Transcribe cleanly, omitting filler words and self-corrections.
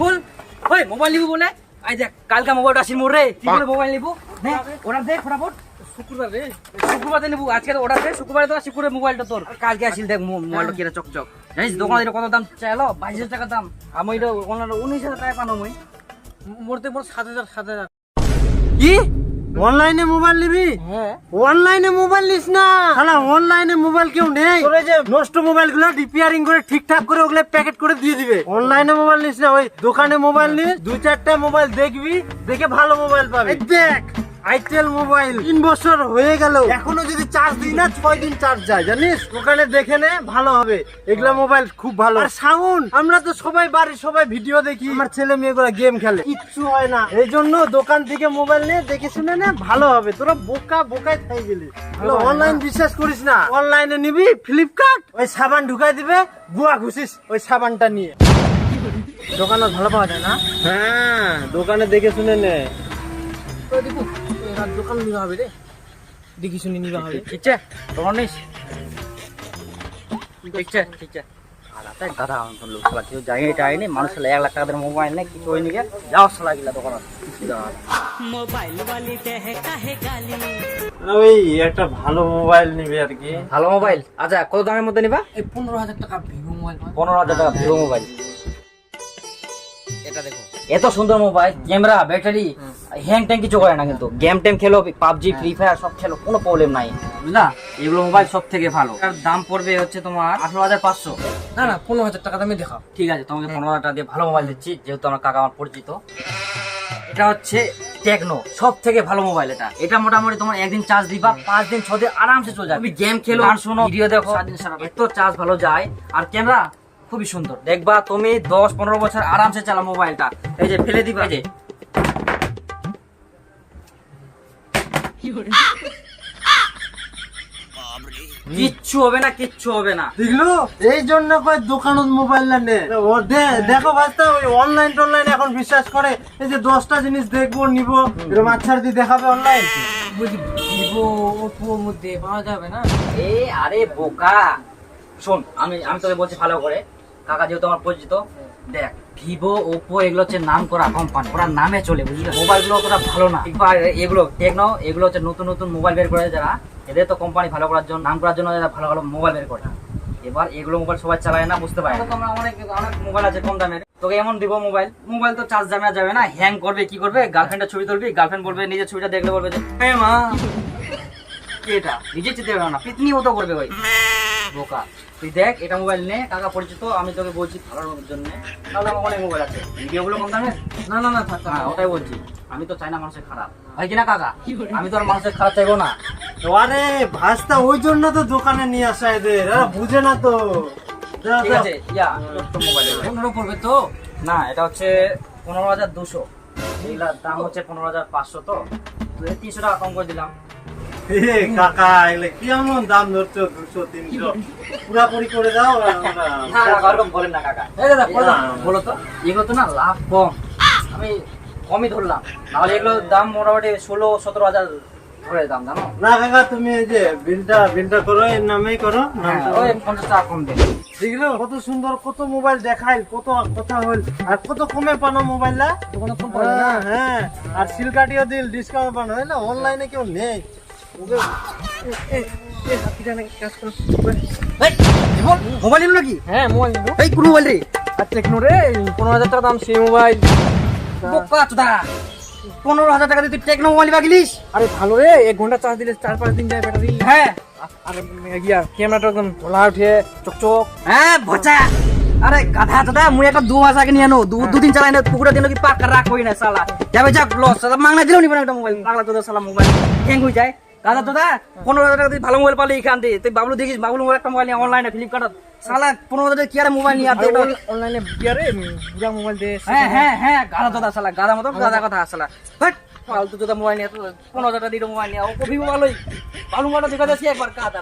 বল ওই মোবাইল নিবো বলে আই দেখ কালকা মোবাইলটা আসিল মোর রে কি বলে মোবাইল নিবো নে অর্ডার দে ফটাফট শুক্রবার রে শুক্রবারে নেবো আজকে তো অর্ডার দে শুক্রবারে তো শুক্রবারে মোবাইলটা তোর কালকে আসিল দেখ মোবাইলটা কিরা চকচক জানিস দোকানে কত দাম চাইলো 22,000 টাকা দাম আমি এটা অনলাইনে 19,000 টাকা পানো মই মোরতে মোর 7,000 কি অনলাইনে মোবাইল নিবি? হ্যাঁ অনলাইনে মোবাইল নিস না শালা, অনলাইনে মোবাইল কেউ নেই। তোর এই যে নষ্ট মোবাইল গুলো রিপেয়ারিং করে ঠিকঠাক করে ওগুলো প্যাকেট করে দিয়ে দিবে। অনলাইনে মোবাইল নিস না, ওই দোকানে মোবাইল নিস, 2-4টা মোবাইল দেখবি, দেখে ভালো মোবাইল পাবি। দেখ আইটেল মোবাইল 3 বছর হয়ে গেল, এখনো যদি চার্জ দিই না 6 দিন চার্জ যায়, জানিস? ওখানে দেখে নে, ভালো হবে। এগুলা মোবাইল খুব ভালো। আর সাউন্ড, আমরা তো সবাই বাড়ির সবাই ভিডিও দেখি, আমার ছেলে মেয়েগুলা গেম খেলে, কিচ্ছু হয় না। এই জন্য দোকান থেকে মোবাইল নিয়ে দেখে শুনে নে, ভালো হবে। তোরা বোকায় থাই গেলি। অনলাইন বিশ্বাস করিস না, অনলাইনে নিবি ফ্লিপকার্ট, ওই সাবান ঢুকাই দিবে, বুয়া ঘুষিস ওই সাবানটা নিয়ে। দোকানে ভালো পাওয়া যায় না? হ্যাঁ, দোকানে দেখে শুনে নে। দেখো এবার দোকান নিবা হবে রে, দেখি শুনি নিবা হবে। ঠিক আছে তোমার নিস, ঠিক আছে আলাদা গাধা অন্তর লোক খেলা কেউ জায়গায় টাইনি মানুষ 1 লাখ টাকা দিয়ে মোবাইল নেই কিছু হয়নি গে যাও সালা গিলা দোকান মোবাইল वाली দেহে কাহে গালি। ওই একটা ভালো মোবাইল নিবি আর কি। ভালো মোবাইল আচ্ছা কত দামের মধ্যে নিবা? এই 15,000 টাকা ভিভো মোবাইল। 15,000 টাকা ভিভো মোবাইল। এটা দেখো এত সুন্দর মোবাইল, ক্যামেরা, ব্যাটারি, হ্যাং ট্যাং কিছু করে না, কিন্তু গেম টেম খেলো, পাবজি, ফ্রি ফায়ার সব খেলো, কোনো প্রবলেম নাই, বুঝলা? এগুলো মোবাইল সব থেকে ভালো। এর দাম পড়বে হচ্ছে তোমার 18,500। না 15,000 টাকা দামে দেখাও। ঠিক আছে তোমাকে 15,000 টাকা দিয়ে ভালো মোবাইল দিচ্ছি, যেহেতু আমার কাকা আমার পরিচিত। এটা হচ্ছে টেকনো, সব থেকে ভালো মোবাইল। এটা মোটামুটি তোমার একদিন চার্জ দিবা 5 দিন 6 দিন আরামসে চলে যাবে। তুমি গেম খেলো, গান শোনো, ভিডিও দেখো, সারাদিন সারা এত চার্জ ভালো যায়। আর ক্যামেরা খুবই সুন্দর, দেখবা তুমি 10-15 বছর আরামসে চালা মোবাইলটা। এই যে ফেলে দিবা, এই যে কিচ্ছু হবে না, কিচ্ছু হবে না। দেখলো, এই জন্য কয় দোকানত মোবাইল না নে। দেখো ভাইস্তা, ওই অনলাইন এখন বিশ্বাস করে। এই যে 10টা জিনিস দেখবো নিবো, এরকম আচ্ছার দিয়ে দেখাবে অনলাইন। ভিভো ওপো মধ্যে পাওয়া যাবে না? আরে বোকা শোন, আমি তোকে বলছি ভালো করে, কাকা যেহেতু আমার পরিচিত, দেখ ভিভো ওপো এগুলো হচ্ছে নাম করা কোম্পানি, ওরা নামে চলে, বুঝলি? মোবাইল গুলো অতটা ভালো না। এগুলো টেকনো, এগুলো হচ্ছে নতুন নতুন মোবাইল বের করে যারা, এদের তো কোম্পানি ভালো করার জন্য, নাম করার জন্য যারা ভালো ভালো মোবাইল বের করে। এবার এগুলো মোবাইল সবাই চালায় না, বুঝতে পারে। অনেক মোবাইল আছে কম দামের, তোকে এমন দিব মোবাইল তো চার্জ যাবে না, হ্যাং করবে, কি করবে? গার্লফ্রেন্ডের ছবি তুলবি, গার্লফ্রেন্ড বলবে, নিজের ছবিটা দেখলে বলবে যে হ্যাঁ মা, এটা নিজে চিনতে পারবে না, পিতনি মতো করবে ওই বোকা। তুই দেখ এটা মোবাইল নে, কাকা পরিচিত, আমি তোকে বলছি ভালোর জন্য। তাহলে আমার অনেক মোবাইল আছে, ভিডিওগুলো কম দামে। না থাক, ওটাই বলছি, আমি তো চাই না মানুষের খারাপ হয় কিনা কাকা, আমি তো আর মানুষের খারাপ চাইবো না। আরে ভাস্তা, ওই জন্য তো দোকানে নিয়ে আসা এদের, বুঝে না তো। ঠিক আছে মোবাইল 15 পড়বে তো? না, এটা হচ্ছে 15,200, এগুলার দাম হচ্ছে 15,500, তো 300 টাকা কম করে দিলাম। কাকা এগুলো কি এমন দাম ধরছো? 200-300 পুরাপুরি করে দাও। বলেন না কাকা, বলো তো, এগুলো তো না লাভ কম, আমি কমই ধরলাম, নাহলে এগুলো দাম মোটামুটি 16-17 হাজার ধরে দাম, জানো না কাকা? তুমি এই যে বিলটা করো, এর নামেই করো, ওই 50 টাকা কম দেবে। দেখলো কত সুন্দর, কত মোবাইল দেখাইল, কত কথা হইল, আর কত কমে পানো মোবাইলটা। হ্যাঁ, আর সিলকাটিও দিল, ডিসকাউন্ট পানো, না অনলাইনে কেউ নেই। মোবাইল নিল নাকি? হ্যাঁ মোবাইল নিবো। এই কোন মোবাইল রে? আর টেকনো রে, 15,000 টাকা দাম সেই মোবাইল। বোকা চোদা, 15,000 টাকা দিয়ে তুই টেকনো মোবাইল বাগিলিস? আরে ভালো রে, 1 ঘন্টা চার্জ দিলে 4-5 দিন যায় ব্যাটারি। হ্যাঁ, আর ক্যামেরাটা একদম ধোলা উঠে চকচক। হ্যাঁ ভচা, আরে গাধা চোদা, মুই একটা 2 মাস আগে নিয়ে আনো, 2 দিন চালাই না, পুকুরের দিন কি পাকা রাখ হই না সালা, যাবে যাক লস, মাংনা দিলেও নিব না একটা মোবাইল, পাগলা চোদা সালা, মোবাইল হ্যাং হয়ে যায়। গাধা চোদা, 15,000 টাকা দিয়ে ভালো মোবাইল পালি এখান দিয়ে, তুই বাবলু দেখিস, বাবলু মোবাইল একটা মোবাইল নিয়ে অনলাইনে ফ্লিপকার্ট, সালা 15,000 টাকা কি আর মোবাইল নিয়ে আসে? অনলাইনে বিয়ারে বুড়া মোবাইল দে। হ্যাঁ গাধা চোদা সালা, গাধা মতো গাধা কথা সালা, বাট ফালতু চোদা মোবাইল নিয়ে 15,000 টাকা দিয়ে মোবাইল নিয়ে, ও ভিভো ভালোই, ভালো মোবাইলটা দেখা যাচ্ছে একবার গাধা।